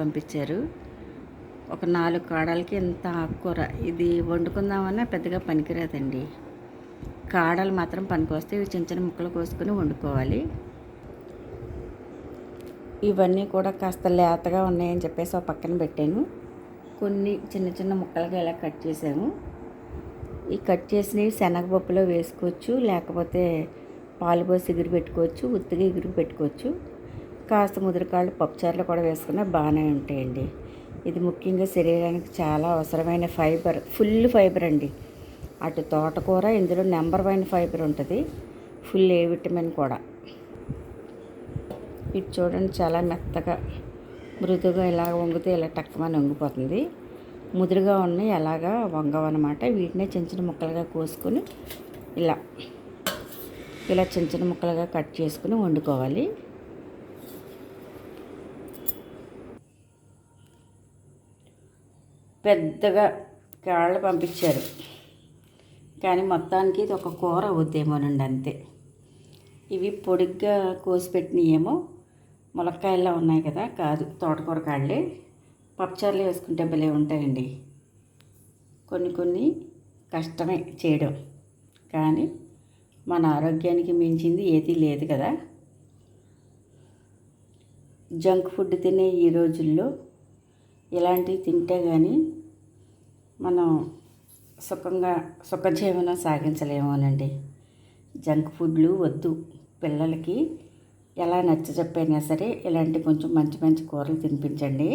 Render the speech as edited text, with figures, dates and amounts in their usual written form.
పంపించారు. ఒక 4 కాడలకి ఇంత ఆకుకూర. ఇది వండుకుందామన్నా పెద్దగా పనికిరాదండి. కాడలు మాత్రం పనికొస్తాయి. ఇవి చిన్న చిన్న ముక్కలు కోసుకొని వండుకోవాలి. ఇవన్నీ కూడా కాస్త లేతగా ఉన్నాయని చెప్పేసి ఒక పక్కన పెట్టాను. కొన్ని చిన్న చిన్న ముక్కలుగా ఇలా కట్ చేసాము. ఈ కట్ చేసినవి శనగపప్పులో వేసుకోవచ్చు, లేకపోతే పాలు పోసి ఎగురు పెట్టుకోవచ్చు, ఉత్తిగా ఎగురు పెట్టుకోవచ్చు. కాస్త ముదిరికాళ్ళు పప్పుచారులో కూడా వేసుకున్నా బాగానే ఉంటాయండి. ఇది ముఖ్యంగా శరీరానికి చాలా అవసరమైన ఫైబర్, ఫుల్ ఫైబర్ అండి. అటు తోటకూర, ఇందులో నెంబర్ 1 ఫైబర్ ఉంటుంది, ఫుల్ ఏ విటమిన్ కూడా. ఇది చూడండి, చాలా మెత్తగా మృదుగా ఇలా వంగితే ఇలా టక్కమని వంగిపోతుంది. ముదురుగా ఉన్నాయి అలాగా వంగవన్నమాట. వీటినే చిన్న చిన్న ముక్కలుగా కోసుకొని ఇలా చిన్న చిన్న ముక్కలుగా కట్ చేసుకుని వండుకోవాలి. పెద్దగా కాళ్ళు పంపించారు, కానీ మొత్తానికి ఇది ఒక కూర అవుద్దేమోనండి, అంతే. ఇవి పొడిగ్గా కోసి పెట్టినయేమో ములక్కాయల్లో ఉన్నాయి కదా, కాదు, తోటకూర కాళ్ళే. పప్పుచారులు వేసుకుంటే భలే ఉంటాయండి. కొన్ని కష్టమే చేయడం, కానీ మన ఆరోగ్యానికి మించింది ఏదీ లేదు కదా. జంక్ ఫుడ్ తినే ఈ రోజుల్లో ఇలాంటివి తింటే కానీ మనం సుఖజీవనం సాగించలేమోనండి. జంక్ ఫుడ్లు వద్దు. పిల్లలకి ఎలా నచ్చజెప్పైనా సరే ఇలాంటి కొంచెం మంచి మంచి కూరలు తినిపించండి.